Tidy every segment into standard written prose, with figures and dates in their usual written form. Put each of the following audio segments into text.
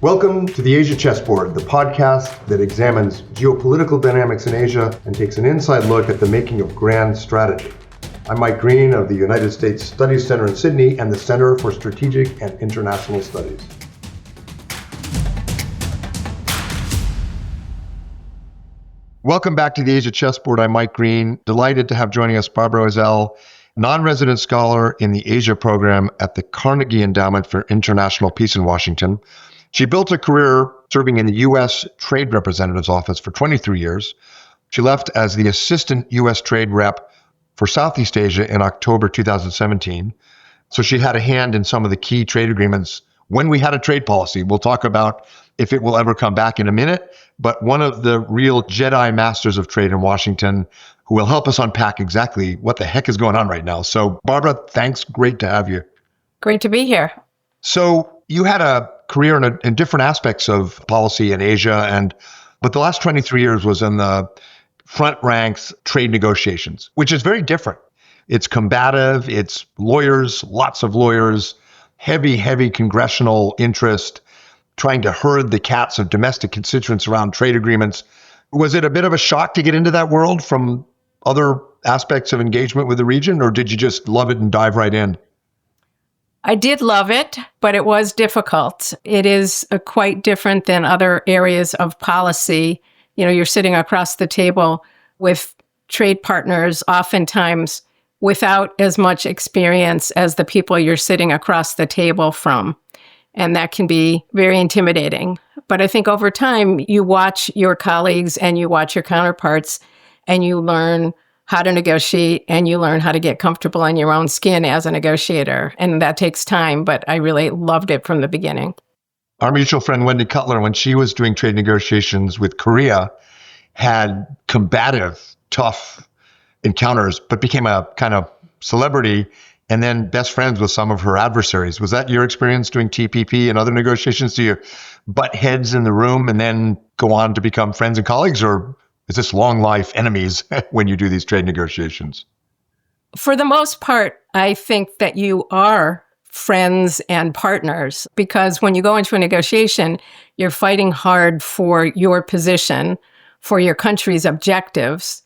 Welcome to the Asia Chessboard, the podcast that examines geopolitical dynamics in Asia and takes an inside look at the making of grand strategy. I'm Mike Green of the United States Studies Center in Sydney and the Center for Strategic and International Studies. Welcome back to the Asia Chessboard. I'm Mike Green. Delighted to have joining us Barbara Weisel, non-resident scholar in the Asia program at the Carnegie Endowment for International Peace in Washington. She built a career serving in the U.S. Trade Representative's Office for 23 years. She left as the Assistant U.S. Trade Rep for Southeast Asia in October 2017. So she had a hand in some of the key trade agreements when we had a trade policy. We'll talk about if it will ever come back in a minute, but one of the real Jedi masters of trade in Washington who will help us unpack exactly what the heck is going on right now. So Barbara, thanks. Great to have you. Great to be here. So you had a career in different aspects of policy in Asia, but the last 23 years was in the front ranks trade negotiations, which is very different. It's combative, it's lawyers, lots of lawyers, heavy congressional interest, trying to herd the cats of domestic constituents around trade agreements. Was it a bit of a shock to get into that world from other aspects of engagement with the region, or did you just love it and dive right in? I did love it, but it was difficult. It is quite different than other areas of policy. You know, you're sitting across the table with trade partners, oftentimes without as much experience as the people you're sitting across the table from. And that can be very intimidating. But I think over time, you watch your colleagues and you watch your counterparts and you learn how to negotiate and you learn how to get comfortable in your own skin as a negotiator. And that takes time, but I really loved it from the beginning. Our mutual friend, Wendy Cutler, when she was doing trade negotiations with Korea, had combative, tough encounters, but became a kind of celebrity and then best friends with some of her adversaries. Was that your experience doing TPP and other negotiations? Do you butt heads in the room and then go on to become friends and colleagues, or is this long life enemies when you do these trade negotiations? For the most part, I think that you are friends and partners, because when you go into a negotiation, you're fighting hard for your position, for your country's objectives,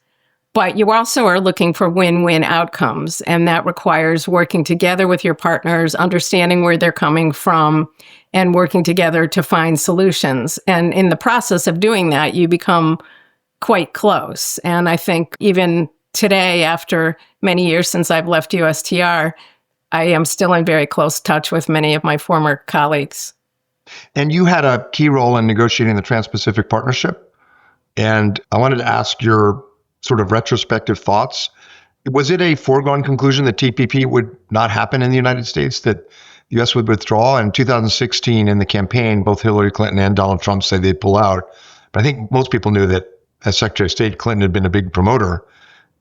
but you also are looking for win-win outcomes. And that requires working together with your partners, understanding where they're coming from, and working together to find solutions. And in the process of doing that, you become quite close. And I think even today, after many years since I've left USTR, I am still in very close touch with many of my former colleagues. And you had a key role in negotiating the Trans-Pacific Partnership. And I wanted to ask your sort of retrospective thoughts. Was it a foregone conclusion that TPP would not happen in the United States, that the U.S. would withdraw? In 2016, in the campaign, both Hillary Clinton and Donald Trump said they'd pull out. But I think most people knew that as Secretary of State, Clinton had been a big promoter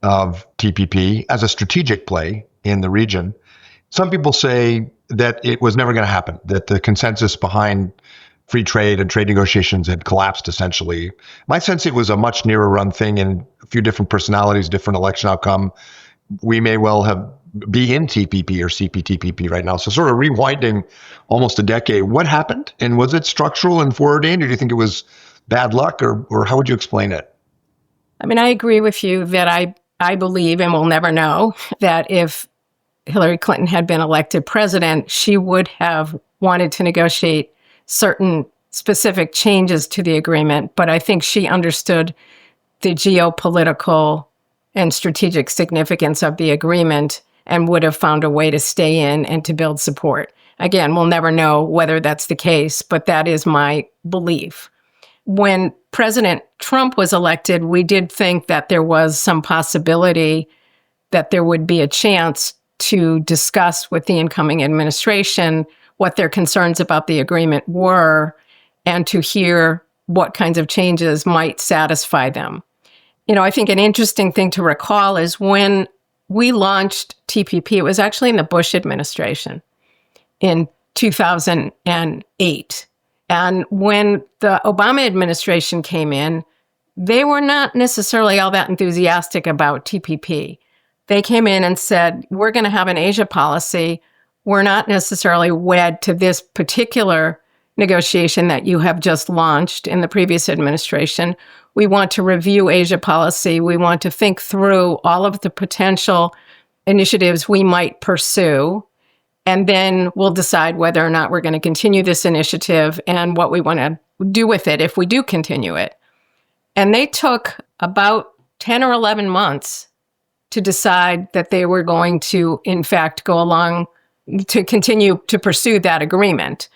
of TPP as a strategic play in the region. Some people say that it was never going to happen, that the consensus behind free trade and trade negotiations had collapsed essentially. My sense, it was a much nearer run thing, and a few different personalities, different election outcome. We may well be in TPP or CPTPP right now. So sort of rewinding almost a decade, what happened? And was it structural and foreordained, or do you think it was bad luck, or how would you explain it? I mean, I agree with you that I believe, and we'll never know, that if Hillary Clinton had been elected president, she would have wanted to negotiate certain specific changes to the agreement. But I think she understood the geopolitical and strategic significance of the agreement and would have found a way to stay in and to build support. Again, we'll never know whether that's the case, but that is my belief. When President Trump was elected, we did think that there was some possibility that there would be a chance to discuss with the incoming administration what their concerns about the agreement were and to hear what kinds of changes might satisfy them. You know, I think an interesting thing to recall is when we launched TPP, it was actually in the Bush administration in 2008. And when the Obama administration came in, they were not necessarily all that enthusiastic about TPP. They came in and said, we're going to have an Asia policy. We're not necessarily wed to this particular negotiation that you have just launched in the previous administration. We want to review Asia policy. We want to think through all of the potential initiatives we might pursue. And then we'll decide whether or not we're going to continue this initiative and what we want to do with it if we do continue it. And they took about 10 or 11 months to decide that they were going to, in fact, go along to continue to pursue that agreement.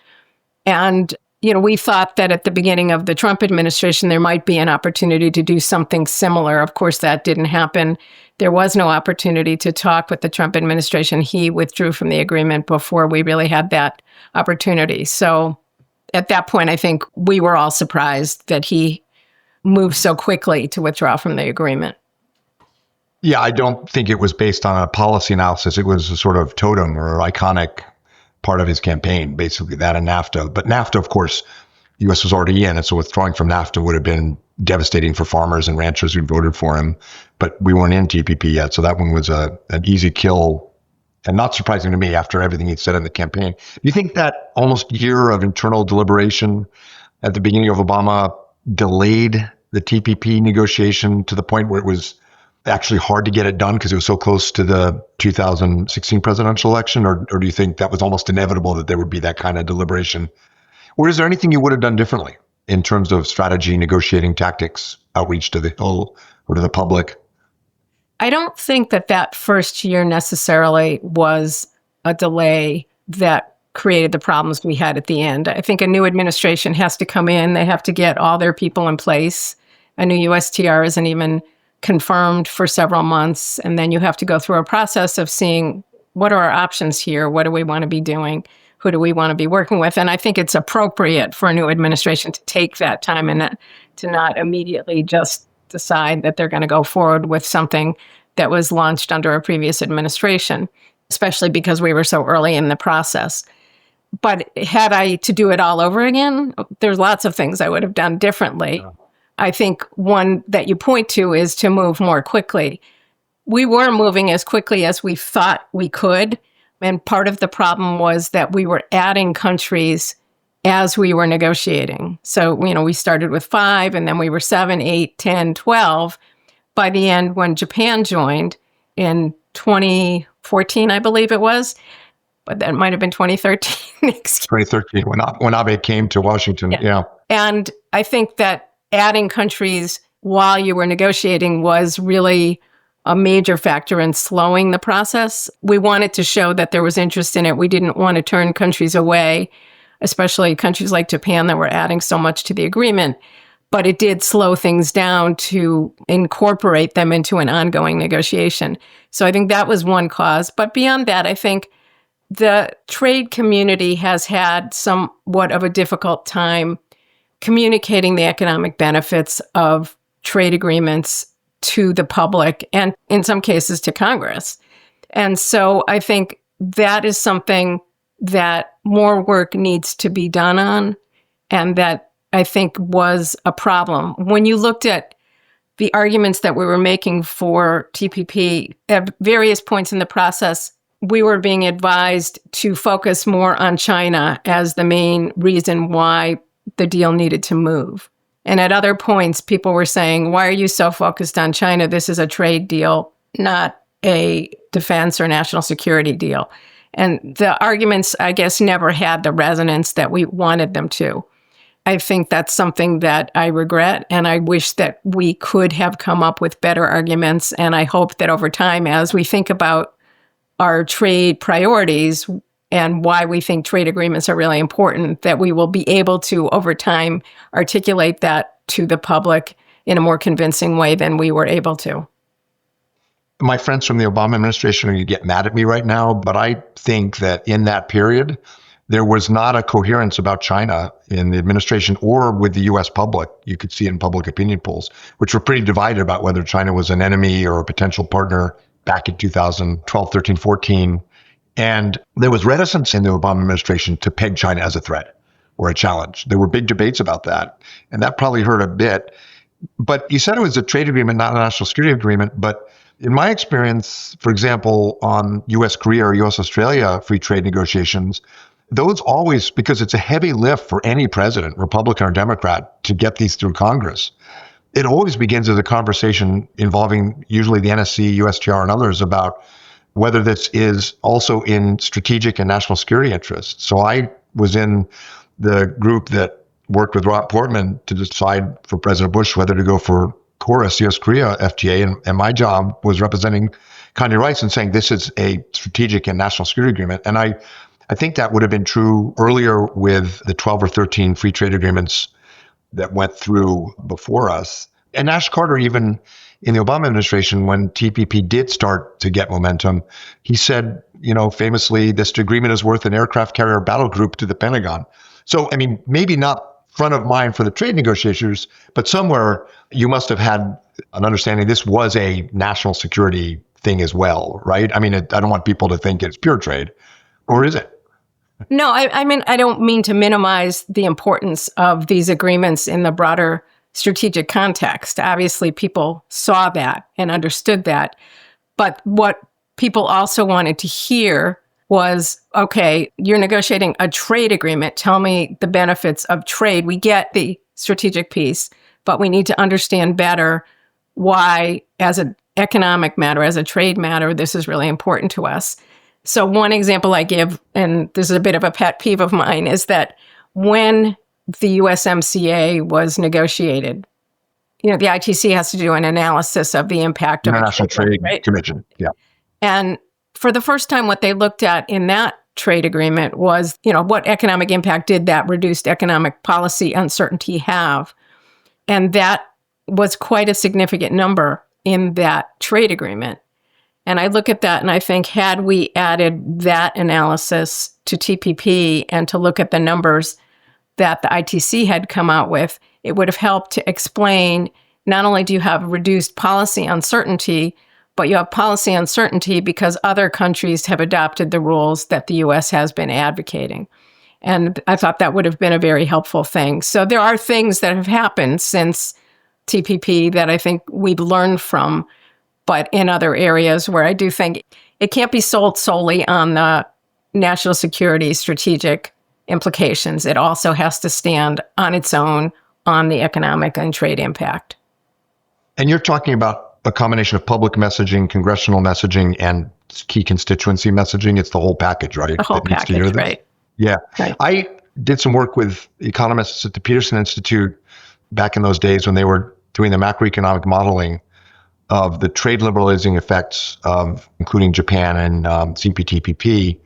And, we thought that at the beginning of the Trump administration, there might be an opportunity to do something similar. Of course, that didn't happen. There was no opportunity to talk with the Trump administration. He withdrew from the agreement before we really had that opportunity. So at that point, I think we were all surprised that he moved so quickly to withdraw from the agreement. Yeah, I don't think it was based on a policy analysis. It was a sort of totem or iconic part of his campaign, basically that and NAFTA. But NAFTA, of course, the U.S. was already in, and so withdrawing from NAFTA would have been devastating for farmers and ranchers who voted for him. But we weren't in TPP yet, so that one was an easy kill, and not surprising to me after everything he'd said in the campaign. Do you think that almost year of internal deliberation at the beginning of Obama delayed the TPP negotiation to the point where it was actually hard to get it done because it was so close to the 2016 presidential election? Or do you think that was almost inevitable that there would be that kind of deliberation? Or is there anything you would have done differently in terms of strategy, negotiating tactics, outreach to the whole or to the public? I don't think that first year necessarily was a delay that created the problems we had at the end. I think a new administration has to come in. They have to get all their people in place. A new USTR isn't even confirmed for several months. And then you have to go through a process of seeing what are our options here? What do we want to be doing? Who do we want to be working with? And I think it's appropriate for a new administration to take that time and to not immediately just decide that they're going to go forward with something that was launched under a previous administration, especially because we were so early in the process. But had I to do it all over again, there's lots of things I would have done differently. Yeah. I think one that you point to is to move more quickly. We were moving as quickly as we thought we could. And part of the problem was that we were adding countries as we were negotiating. So, we started with 5, and then we were 7, 8, 10, 12. By the end, when Japan joined in 2014, I believe it was, but that might have been 2013. 2013, when Abe came to Washington, yeah. And I think that adding countries while you were negotiating was really a major factor in slowing the process. We wanted to show that there was interest in it. We didn't want to turn countries away, especially countries like Japan that were adding so much to the agreement. But it did slow things down to incorporate them into an ongoing negotiation. So I think that was one cause. But beyond that, I think the trade community has had somewhat of a difficult time communicating the economic benefits of trade agreements to the public and in some cases to Congress. And so I think that is something that more work needs to be done on, and that I think was a problem. When you looked at the arguments that we were making for TPP at various points in the process, we were being advised to focus more on China as the main reason why the deal needed to move. And at other points, people were saying, why are you so focused on China? This is a trade deal, not a defense or national security deal. And the arguments, I guess, never had the resonance that we wanted them to. I think that's something that I regret, and I wish that we could have come up with better arguments. And I hope that over time, as we think about our trade priorities and why we think trade agreements are really important, that we will be able to, over time, articulate that to the public in a more convincing way than we were able to. My friends from the Obama administration are going to get mad at me right now, but I think that in that period, there was not a coherence about China in the administration or with the U.S. public. You could see it in public opinion polls, which were pretty divided about whether China was an enemy or a potential partner back in 2012, 13, 14. And there was reticence in the Obama administration to peg China as a threat or a challenge. There were big debates about that, and that probably hurt a bit. But you said it was a trade agreement, not a national security agreement. But in my experience, for example, on U.S. Korea or U.S. Australia free trade negotiations, those always, because it's a heavy lift for any president, Republican or Democrat, to get these through Congress. It always begins as a conversation involving usually the NSC, USTR, and others about whether this is also in strategic and national security interests. So I was in the group that worked with Rob Portman to decide for President Bush whether to go for KORUS, US-Korea FTA, and my job was representing Kanye Rice and saying this is a strategic and national security agreement. And I think that would have been true earlier with the 12 or 13 free trade agreements that went through before us. And Ash Carter, even in the Obama administration, when TPP did start to get momentum, he said, famously, this agreement is worth an aircraft carrier battle group to the Pentagon. So, I mean, maybe not front of mind for the trade negotiators, but somewhere you must have had an understanding this was a national security thing as well, right? I mean, I don't want people to think it's pure trade, or is it? No, I mean, I don't mean to minimize the importance of these agreements in the broader strategic context. Obviously, people saw that and understood that. But what people also wanted to hear was, okay, you're negotiating a trade agreement. Tell me the benefits of trade. We get the strategic piece, but we need to understand better why, as an economic matter, as a trade matter, this is really important to us. So one example I give, and this is a bit of a pet peeve of mine, is that when the USMCA was negotiated, the ITC has to do an analysis of the impact of International Trade right? Commission. Yeah. And for the first time, what they looked at in that trade agreement was, what economic impact did that reduced economic policy uncertainty have? And that was quite a significant number in that trade agreement. And I look at that and I think, had we added that analysis to TPP and to look at the numbers that the ITC had come out with, it would have helped to explain not only do you have reduced policy uncertainty, but you have policy uncertainty because other countries have adopted the rules that the U.S. has been advocating. And I thought that would have been a very helpful thing. So there are things that have happened since TPP that I think we've learned from, but in other areas where I do think it can't be sold solely on the national security strategic implications. It also has to stand on its own on the economic and trade impact. And you're talking about a combination of public messaging, congressional messaging, and key constituency messaging. It's the whole package, right? The whole package, right? Yeah. Right. I did some work with economists at the Peterson Institute back in those days when they were doing the macroeconomic modeling of the trade liberalizing effects of including Japan and CPTPP.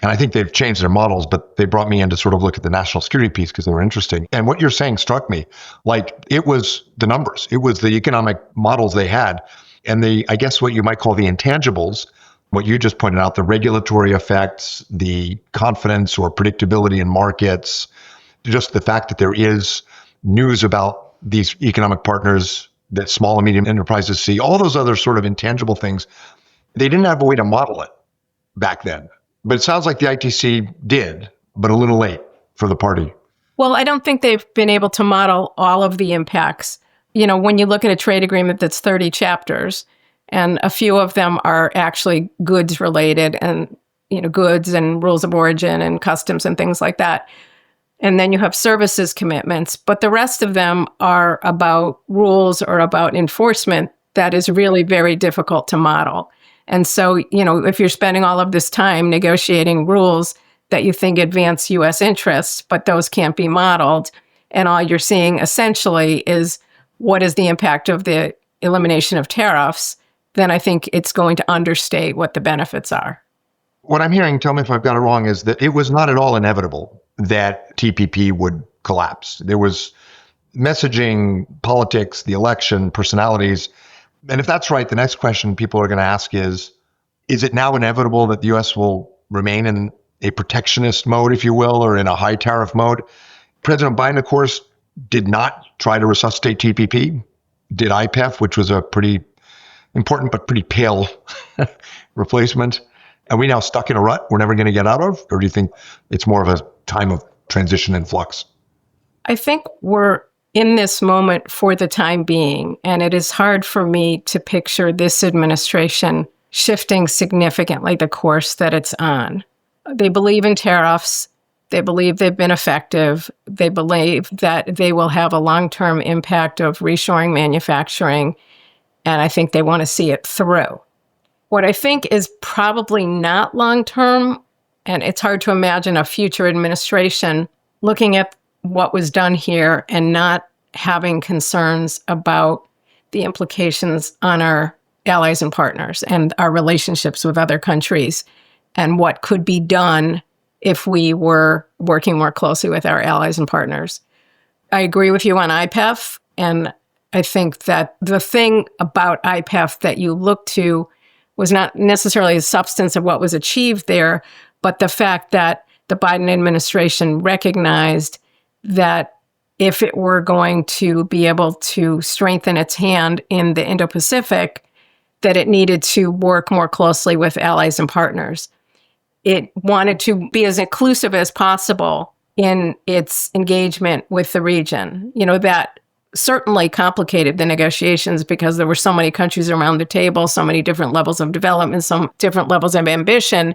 And I think they've changed their models, but they brought me in to sort of look at the national security piece because they were interesting. And what you're saying struck me. Like, it was the numbers. It was the economic models they had. And I guess what you might call the intangibles, what you just pointed out, the regulatory effects, the confidence or predictability in markets, just the fact that there is news about these economic partners that small and medium enterprises see, all those other sort of intangible things, they didn't have a way to model it back then. But it sounds like the ITC did, but a little late for the party. Well, I don't think they've been able to model all of the impacts. When you look at a trade agreement that's 30 chapters, and a few of them are actually goods related and, goods and rules of origin and customs and things like that. And then you have services commitments, but the rest of them are about rules or about enforcement that is really very difficult to model. And so, if you're spending all of this time negotiating rules that you think advance U.S. interests, but those can't be modeled, and all you're seeing essentially is what is the impact of the elimination of tariffs, then I think it's going to understate what the benefits are. What I'm hearing, tell me if I've got it wrong, is that it was not at all inevitable that TPP would collapse. There was messaging, politics, the election, personalities. And if that's right, the next question people are going to ask is it now inevitable that the U.S. will remain in a protectionist mode, if you will, or in a high tariff mode? President Biden, of course, did not try to resuscitate TPP, did IPEF, which was a pretty important but pretty pale replacement. Are we now stuck in a rut we're never going to get out of? Or do you think it's more of a time of transition and flux? I think we're in this moment for the time being, and it is hard for me to picture this administration shifting significantly the course that it's on. They believe in tariffs. They believe they've been effective. They believe that they will have a long-term impact of reshoring manufacturing, and I think they want to see it through. What I think is probably not long-term, and it's hard to imagine a future administration looking at what was done here and not having concerns about the implications on our allies and partners and our relationships with other countries and what could be done if we were working more closely with our allies and partners. I agree with you on IPEF, and I think that the thing about IPEF that you look to was not necessarily the substance of what was achieved there, but the fact that the Biden administration recognized that if it were going to be able to strengthen its hand in the Indo-Pacific, that it needed to work more closely with allies and partners. It wanted to be as inclusive as possible in its engagement with the region. That certainly complicated the negotiations because there were so many countries around the table, so many different levels of development, some different levels of ambition.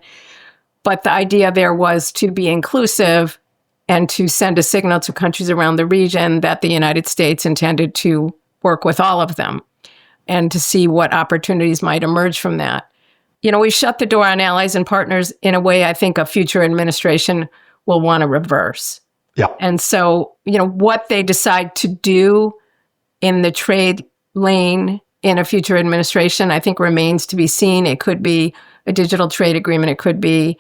But the idea there was to be inclusive and to send a signal to countries around the region that the United States intended to work with all of them and to see what opportunities might emerge from that. We shut the door on allies and partners in a way I think a future administration will want to reverse. Yeah. And so, what they decide to do in the trade lane in a future administration, I think remains to be seen. It could be a digital trade agreement. It could be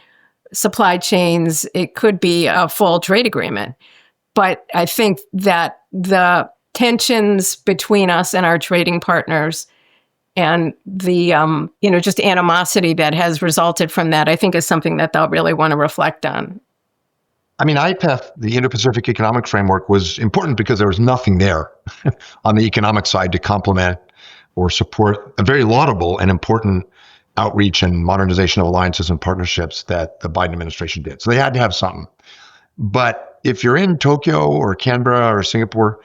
supply chains. It could be a full trade agreement. But I think that the tensions between us and our trading partners and the, just animosity that has resulted from that, I think is something that they'll really want to reflect on. I mean, IPEF, the Indo-Pacific Economic Framework, was important because there was nothing there on the economic side to complement or support a very laudable and important outreach and modernization of alliances and partnerships that the Biden administration did. So they had to have something. But if you're in Tokyo or Canberra or Singapore,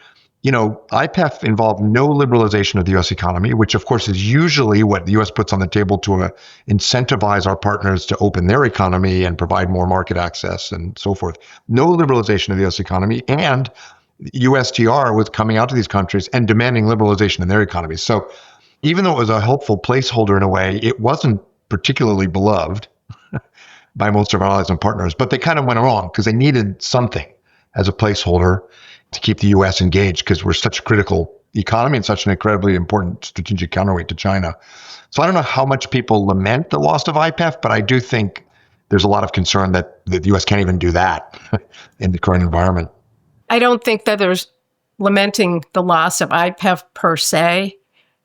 IPEF involved no liberalization of the U.S. economy, which of course is usually what the U.S. puts on the table to incentivize our partners to open their economy and provide more market access and so forth. No liberalization of the U.S. economy, and USTR was coming out to these countries and demanding liberalization in their economies. So even though it was a helpful placeholder in a way, it wasn't particularly beloved by most of our allies and partners, but they kind of went wrong because they needed something as a placeholder to keep the U.S. engaged because we're such a critical economy and such an incredibly important strategic counterweight to China. So I don't know how much people lament the loss of IPEF, but I do think there's a lot of concern that the U.S. can't even do that in the current environment. I don't think that there's lamenting the loss of IPEF per se.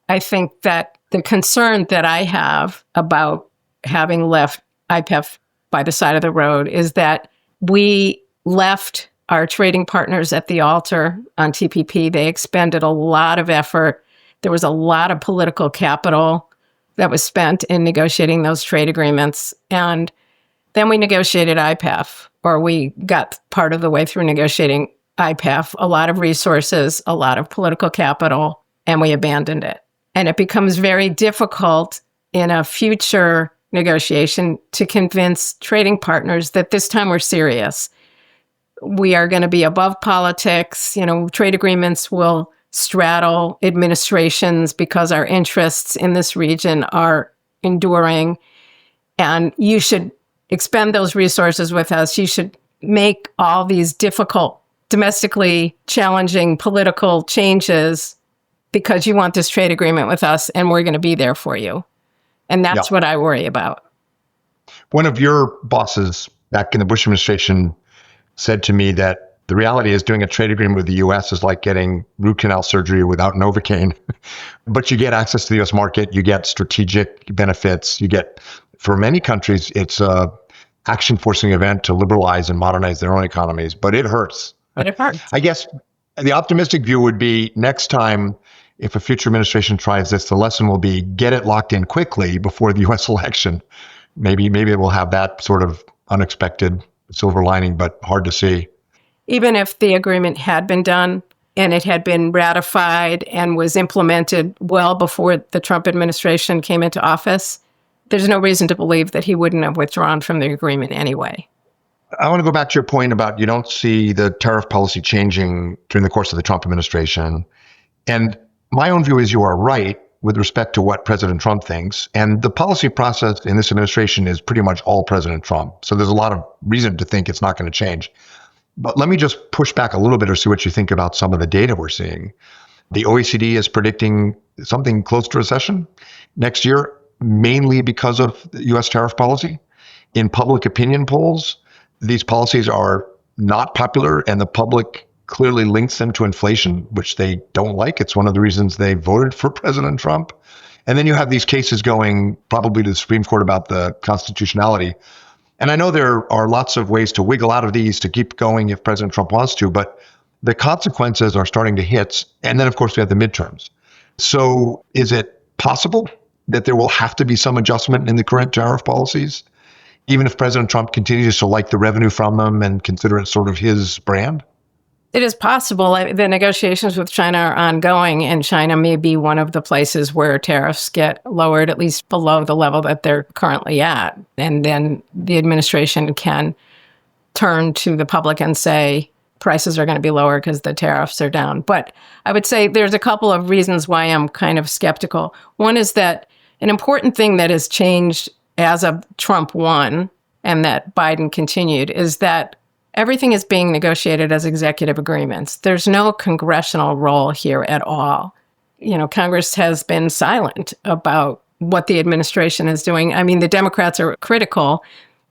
I think that the concern that I have about having left IPEF by the side of the road is that we left our trading partners at the altar on TPP. They expended a lot of effort. There was a lot of political capital that was spent in negotiating those trade agreements. And then we negotiated IPEF, or we got part of the way through negotiating IPEF, a lot of resources, a lot of political capital, and we abandoned it. And it becomes very difficult in a future negotiation to convince trading partners that this time we're serious. We are going to be above politics. Trade agreements will straddle administrations because our interests in this region are enduring. And you should expend those resources with us. You should make all these difficult, domestically challenging political changes because you want this trade agreement with us and we're going to be there for you. And that's what I worry about. One of your bosses back in the Bush administration said to me that the reality is doing a trade agreement with the U.S. is like getting root canal surgery without Novocaine. But you get access to the U.S. market, you get strategic benefits, you get, for many countries, it's a action-forcing event to liberalize and modernize their own economies, but it hurts. But it hurts. I guess the optimistic view would be next time, if a future administration tries this, the lesson will be get it locked in quickly before the U.S. election. Maybe it will have that sort of unexpected silver lining, but hard to see. Even if the agreement had been done and it had been ratified and was implemented well before the Trump administration came into office, there's no reason to believe that he wouldn't have withdrawn from the agreement anyway. I want to go back to your point about you don't see the tariff policy changing during the course of the Trump administration. And my own view is you are right with respect to what President Trump thinks. And the policy process in this administration is pretty much all President Trump. So there's a lot of reason to think it's not going to change. But let me just push back a little bit or see what you think about some of the data we're seeing. The OECD is predicting something close to recession next year, mainly because of the U.S. tariff policy. In public opinion polls, these policies are not popular, and the public clearly links them to inflation, which they don't like. It's one of the reasons they voted for President Trump. And then you have these cases going probably to the Supreme Court about the constitutionality. And I know there are lots of ways to wiggle out of these to keep going if President Trump wants to, but the consequences are starting to hit. And then, of course, we have the midterms. So is it possible that there will have to be some adjustment in the current tariff policies, even if President Trump continues to like the revenue from them and consider it sort of his brand? It is possible. The negotiations with China are ongoing, and China may be one of the places where tariffs get lowered, at least below the level that they're currently at. And then the administration can turn to the public and say prices are going to be lower because the tariffs are down. But I would say there's a couple of reasons why I'm kind of skeptical. One is that an important thing that has changed as of Trump won and that Biden continued is that everything is being negotiated as executive agreements. There's no congressional role here at all. Congress has been silent about what the administration is doing. I mean, the Democrats are critical,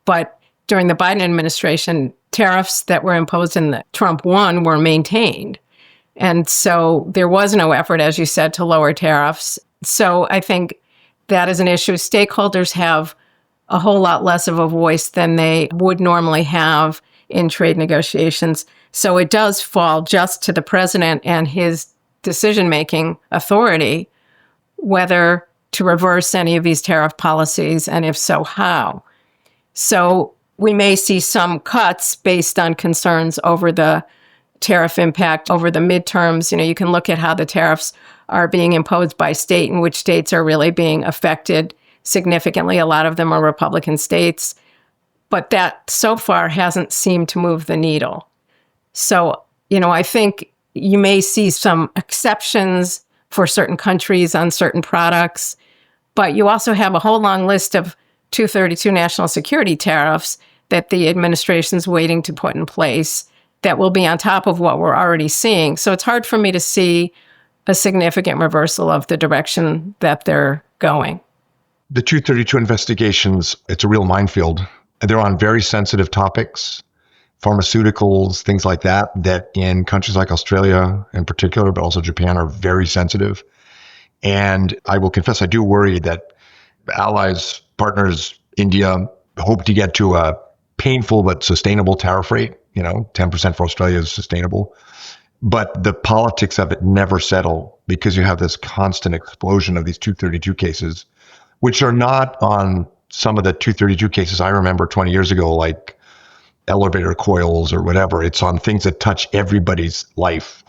but during the Biden administration, tariffs that were imposed in the Trump one were maintained. And so there was no effort, as you said, to lower tariffs. So I think that is an issue. Stakeholders have a whole lot less of a voice than they would normally have in trade negotiations. So it does fall just to the president and his decision-making authority whether to reverse any of these tariff policies, and if so, how. So we may see some cuts based on concerns over the tariff impact over the midterms. You can look at how the tariffs are being imposed by state and which states are really being affected significantly. A lot of them are Republican states. But that so far hasn't seemed to move the needle. So, I think you may see some exceptions for certain countries on certain products, but you also have a whole long list of 232 national security tariffs that the administration's waiting to put in place that will be on top of what we're already seeing. So it's hard for me to see a significant reversal of the direction that they're going. The 232 investigations, it's a real minefield. They're on very sensitive topics, pharmaceuticals, things like that in countries like Australia in particular, but also Japan, are very sensitive. And I will confess, I do worry that allies, partners, India, hope to get to a painful but sustainable tariff rate. 10% for Australia is sustainable. But the politics of it never settle because you have this constant explosion of these 232 cases, which are not on some of the 232 cases I remember 20 years ago, like elevator coils or whatever. It's on things that touch everybody's life,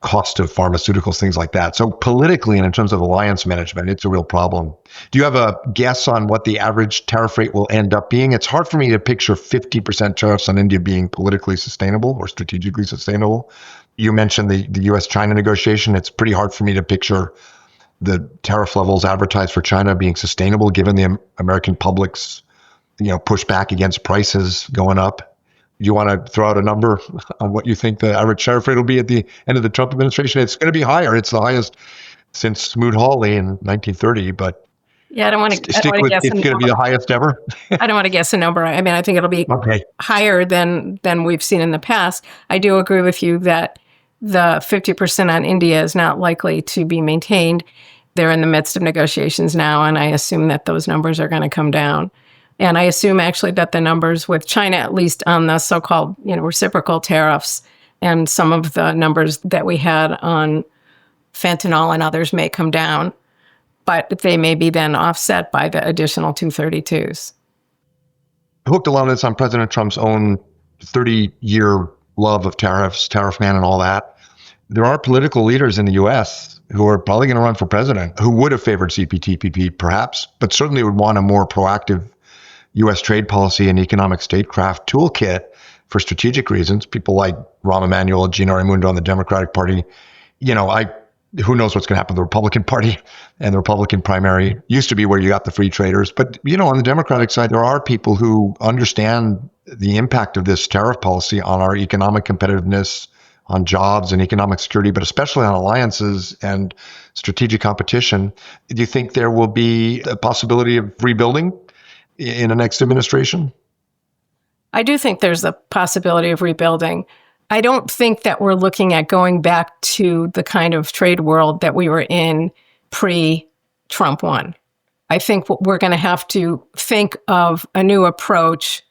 cost of pharmaceuticals, things like that. So politically and in terms of alliance management, it's a real problem. Do you have a guess on what the average tariff rate will end up being? It's hard for me to picture 50% tariffs on India being politically sustainable or strategically sustainable. You mentioned the U.S.-China negotiation. It's pretty hard for me to picture the tariff levels advertised for China being sustainable given the American public's, pushback against prices going up. You want to throw out a number on what you think the average tariff rate will be at the end of the Trump administration? It's going to be higher. It's the highest since Smoot-Hawley in 1930, but yeah, I don't want to stick with it's going to be the highest ever. I don't want to guess a number. I mean, I think it'll be higher than we've seen in the past. I do agree with you that the 50% on India is not likely to be maintained. They're in the midst of negotiations now, and I assume that those numbers are going to come down. And I assume actually that the numbers with China, at least on the so-called reciprocal tariffs, and some of the numbers that we had on fentanyl and others may come down, but they may be then offset by the additional 232s. I hooked a lot of this on President Trump's own 30-year love of tariffs, tariff man and all that. There are political leaders in the U.S. who are probably going to run for president who would have favored CPTPP perhaps, but certainly would want a more proactive U.S. trade policy and economic statecraft toolkit for strategic reasons. People like Rahm Emanuel, Gina Raimondo on the Democratic Party. Who knows what's going to happen to the Republican Party and the Republican primary. Used to be where you got the free traders. But, on the Democratic side, there are people who understand the impact of this tariff policy on our economic competitiveness, on jobs and economic security, but especially on alliances and strategic competition. Do you think there will be a possibility of rebuilding in the next administration? I do think there's a possibility of rebuilding. I don't think that we're looking at going back to the kind of trade world that we were in pre-Trump 1. I think we're going to have to think of a new approach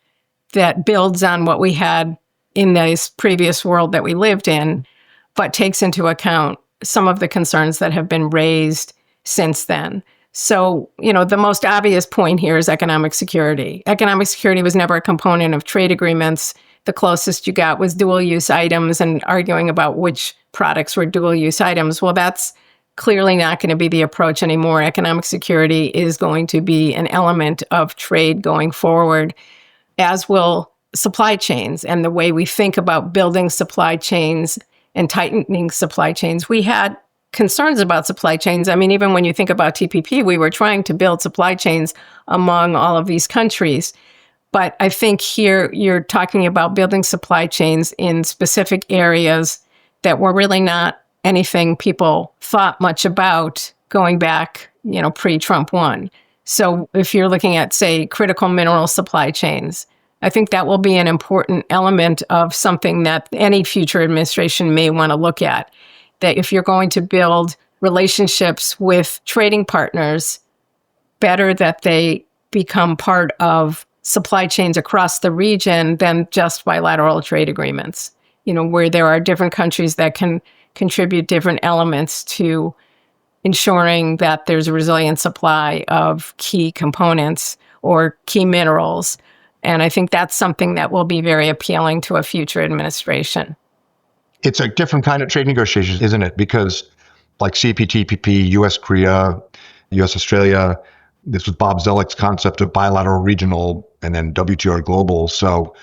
that builds on what we had in this previous world that we lived in, but takes into account some of the concerns that have been raised since then. So, the most obvious point here is economic security. Economic security was never a component of trade agreements. The closest you got was dual-use items and arguing about which products were dual-use items. Well, that's clearly not going to be the approach anymore. Economic security is going to be an element of trade going forward, as will supply chains and the way we think about building supply chains and tightening supply chains. We had concerns about supply chains. I mean, even when you think about TPP, we were trying to build supply chains among all of these countries. But I think here you're talking about building supply chains in specific areas that were really not anything people thought much about going back, pre-Trump 1. So if you're looking at, say, critical mineral supply chains, I think that will be an important element of something that any future administration may want to look at. That if you're going to build relationships with trading partners, better that they become part of supply chains across the region than just bilateral trade agreements, where there are different countries that can contribute different elements to ensuring that there's a resilient supply of key components or key minerals. And I think that's something that will be very appealing to a future administration. It's a different kind of trade negotiations, isn't it? Because like CPTPP, U.S.-Korea, U.S.-Australia, this was Bob Zoellick's concept of bilateral regional and then WTO global. So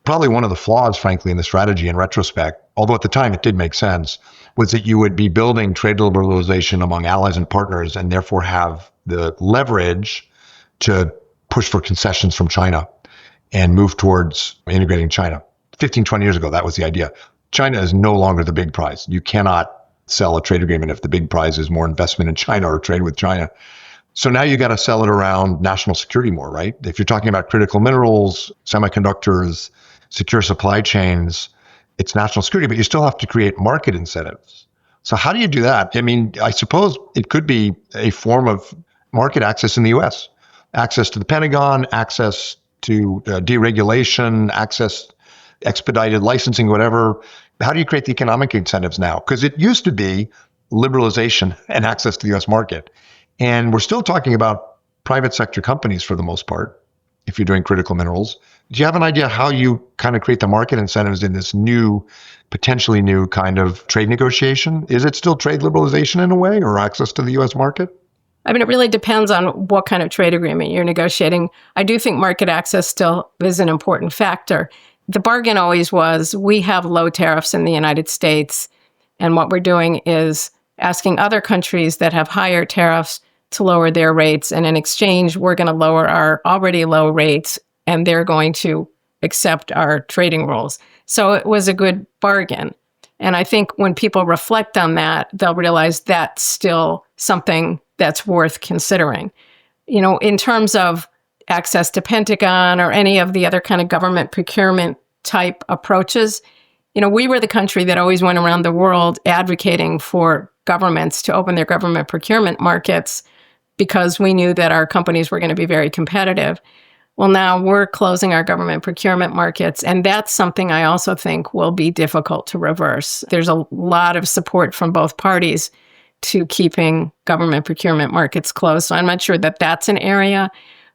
probably one of the flaws, frankly, in the strategy in retrospect, although at the time it did make sense, was that you would be building trade liberalization among allies and partners and therefore have the leverage to push for concessions from China and move towards integrating China. 15, 20 years ago, that was the idea. China is no longer the big prize. You cannot sell a trade agreement if the big prize is more investment in China or trade with China. So now you got to sell it around national security more, right? If you're talking about critical minerals, semiconductors, secure supply chains, it's national security, but you still have to create market incentives. So how do you do that? I mean, I suppose it could be a form of market access in the U.S., access to the Pentagon, access to deregulation, access, expedited licensing, whatever. How do you create the economic incentives now? Because it used to be liberalization and access to the U.S. market. And we're still talking about private sector companies for the most part, if you're doing critical minerals. Do you have an idea how you kind of create the market incentives in this new, potentially new kind of trade negotiation? Is it still trade liberalization in a way or access to the U.S. market? I mean, it really depends on what kind of trade agreement you're negotiating. I do think market access still is an important factor. The bargain always was, we have low tariffs in the United States, and what we're doing is asking other countries that have higher tariffs to lower their rates, and in exchange, we're going to lower our already low rates, and they're going to accept our trading rules. So it was a good bargain. And I think when people reflect on that, they'll realize that's still something that's worth considering. In terms of access to Pentagon or any of the other kind of government procurement type approaches, we were the country that always went around the world advocating for governments to open their government procurement markets because we knew that our companies were going to be very competitive. Well, now we're closing our government procurement markets, and that's something I also think will be difficult to reverse. There's a lot of support from both parties to keeping government procurement markets closed. So I'm not sure that that's an area,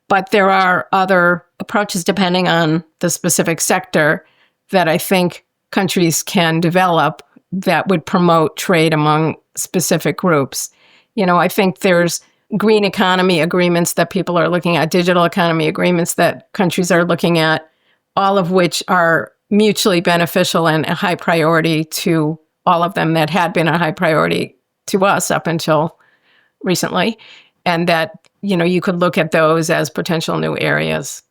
but there are other approaches depending on the specific sector that I think countries can develop that would promote trade among specific groups. I think there's green economy agreements that people are looking at, digital economy agreements that countries are looking at, all of which are mutually beneficial and a high priority to all of them, that had been a high priority to us up until recently. And that, you could look at those as potential new areas.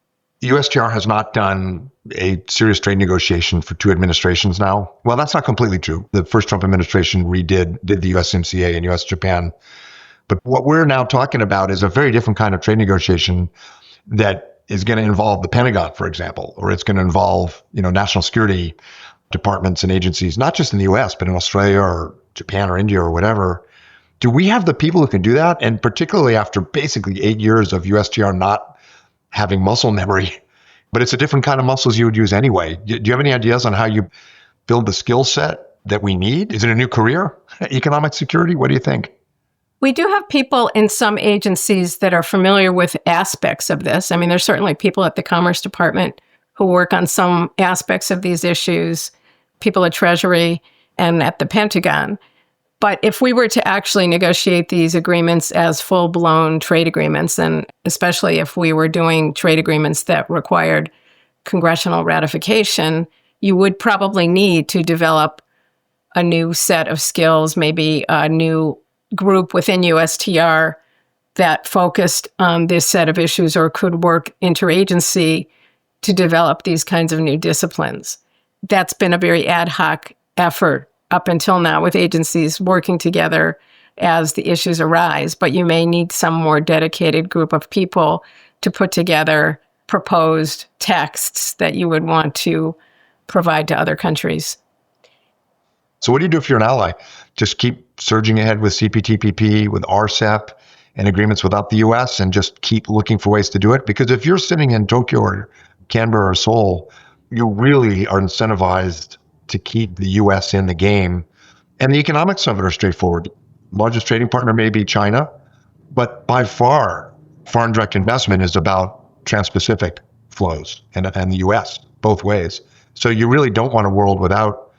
USTR has not done a serious trade negotiation for 2 administrations now. Well, that's not completely true. The first Trump administration did the USMCA and US-Japan. But what we're now talking about is a very different kind of trade negotiation that is going to involve the Pentagon, for example, or it's going to involve, national security departments and agencies, not just in the US, but in Australia or Japan or India or whatever. Do we have the people who can do that? And particularly after basically 8 years of USTR not having muscle memory, but it's a different kind of muscles you would use anyway. Do you have any ideas on how you build the skill set that we need? Is it a new career? Economic security? What do you think? We do have people in some agencies that are familiar with aspects of this. I mean, there's certainly people at the Commerce Department who work on some aspects of these issues, people at Treasury and at the Pentagon. But if we were to actually negotiate these agreements as full-blown trade agreements, and especially if we were doing trade agreements that required congressional ratification, you would probably need to develop a new set of skills, maybe a new group within USTR that focused on this set of issues or could work interagency to develop these kinds of new disciplines. That's been a very ad hoc effort up until now, with agencies working together as the issues arise. But you may need some more dedicated group of people to put together proposed texts that you would want to provide to other countries. So what do you do if you're an ally? Just keep surging ahead with CPTPP, with RCEP, and agreements without the US, and just keep looking for ways to do it? Because if you're sitting in Tokyo or Canberra or Seoul, you really are incentivized to keep the US in the game. And the economics of it are straightforward. Largest trading partner may be China, but by far, foreign direct investment is about trans-Pacific flows and the US, both ways. So you really don't want a world without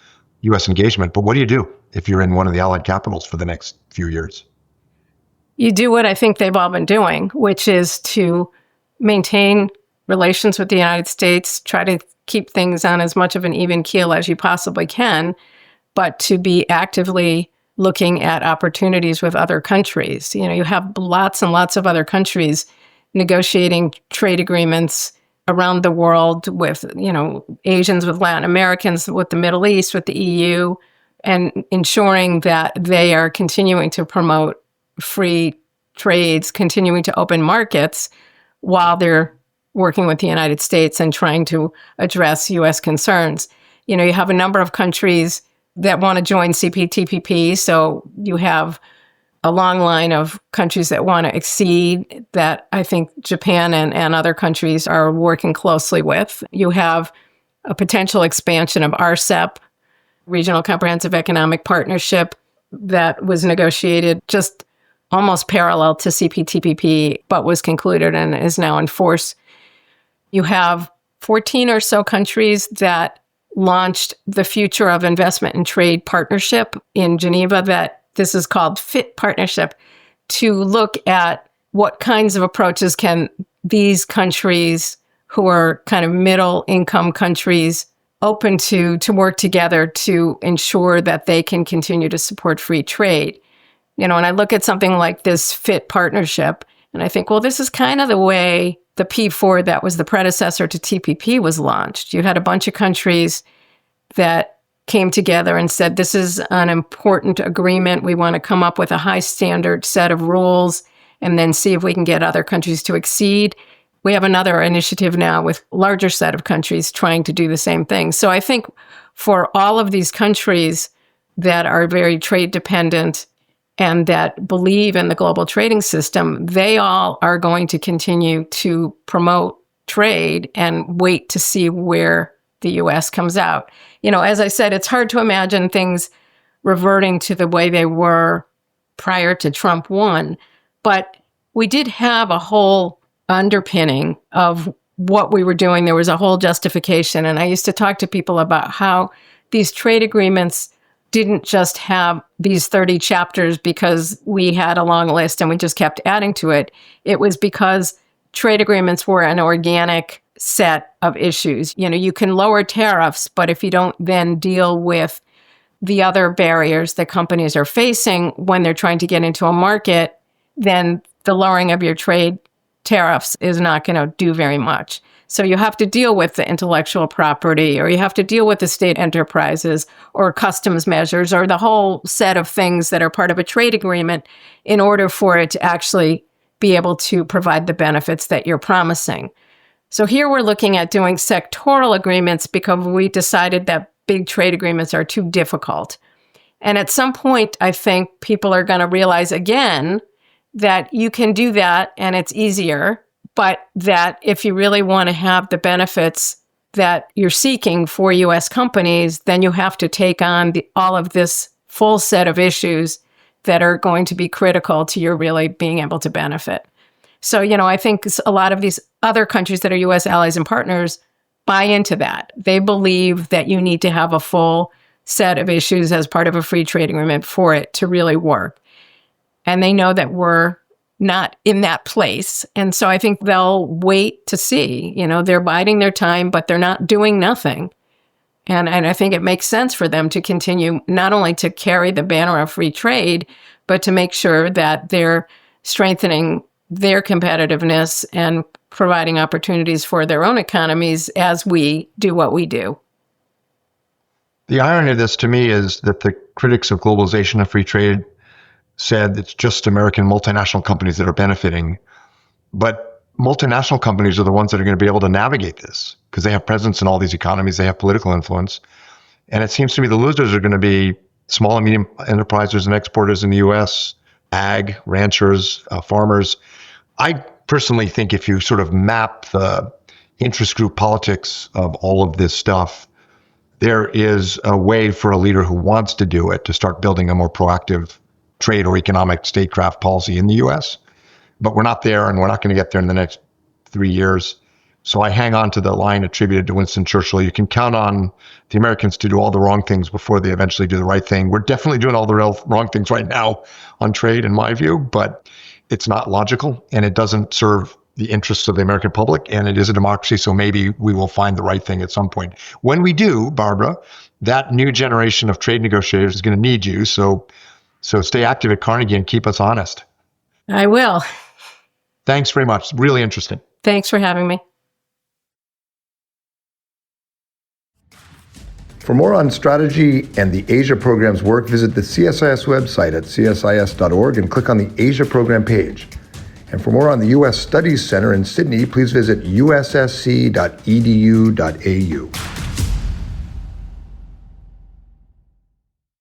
US engagement. But what do you do if you're in one of the allied capitals for the next few years? You do what I think they've all been doing, which is to maintain relations with the United States, try to keep things on as much of an even keel as you possibly can, but to be actively looking at opportunities with other countries. You have lots and lots of other countries negotiating trade agreements around the world with, Asians, with Latin Americans, with the Middle East, with the EU, and ensuring that they are continuing to promote free trades, continuing to open markets while they're working with the United States and trying to address U.S. concerns. You have a number of countries that want to join CPTPP, so you have a long line of countries that want to exceed that I think Japan and other countries are working closely with. You have a potential expansion of RCEP, Regional Comprehensive Economic Partnership, that was negotiated just almost parallel to CPTPP, but was concluded and is now in force. You have 14 or so countries that launched the Future of Investment and Trade Partnership in Geneva, that this is called FIT Partnership, to look at what kinds of approaches can these countries who are kind of middle income countries open to work together to ensure that they can continue to support free trade. And I look at something like this FIT partnership, and I think, well, this is kind of the way the P4 that was the predecessor to TPP was launched. You had a bunch of countries that came together and said, this is an important agreement. We want to come up with a high standard set of rules and then see if we can get other countries to exceed. We have another initiative now with a larger set of countries trying to do the same thing. So I think for all of these countries that are very trade dependent and that believe in the global trading system, they all are going to continue to promote trade and wait to see where the U.S. comes out. As I said, it's hard to imagine things reverting to the way they were prior to Trump won, but we did have a whole underpinning of what we were doing. There was a whole justification, and I used to talk to people about how these trade agreements didn't just have these 30 chapters because we had a long list and we just kept adding to it. It was because trade agreements were an organic set of issues. You can lower tariffs, but if you don't then deal with the other barriers that companies are facing when they're trying to get into a market, then the lowering of your trade tariffs is not going to do very much. So you have to deal with the intellectual property, or you have to deal with the state enterprises or customs measures or the whole set of things that are part of a trade agreement in order for it to actually be able to provide the benefits that you're promising. So here we're looking at doing sectoral agreements because we decided that big trade agreements are too difficult. And at some point, I think people are going to realize again that you can do that and it's easier, but that if you really want to have the benefits that you're seeking for U.S. companies, then you have to take on all of this full set of issues that are going to be critical to your really being able to benefit. So, I think a lot of these other countries that are U.S. allies and partners buy into that. They believe that you need to have a full set of issues as part of a free trade agreement for it to really work. And they know that we're not in that place. And so I think they'll wait to see. They're biding their time, but they're not doing nothing. And I think it makes sense for them to continue not only to carry the banner of free trade, but to make sure that they're strengthening their competitiveness and providing opportunities for their own economies as we do what we do. The irony of this to me is that the critics of globalization and free trade said it's just American multinational companies that are benefiting. But multinational companies are the ones that are going to be able to navigate this because they have presence in all these economies. They have political influence. And it seems to me the losers are going to be small and medium enterprises and exporters in the U.S., ag, ranchers, farmers. I personally think if you sort of map the interest group politics of all of this stuff, there is a way for a leader who wants to do it to start building a more proactive trade or economic statecraft policy in the U.S. But we're not there, and we're not going to get there in the next 3 years. So I hang on to the line attributed to Winston Churchill. You can count on the Americans to do all the wrong things before they eventually do the right thing. We're definitely doing all the wrong things right now on trade, in my view, but it's not logical, and it doesn't serve the interests of the American public, and it is a democracy, so maybe we will find the right thing at some point. When we do, Barbara, that new generation of trade negotiators is going to need you, so stay active at Carnegie and keep us honest. I will. Thanks very much. Really interesting. Thanks for having me. For more on strategy and the Asia program's work, visit the CSIS website at csis.org and click on the Asia program page. And for more on the U.S. Studies Center in Sydney, please visit ussc.edu.au.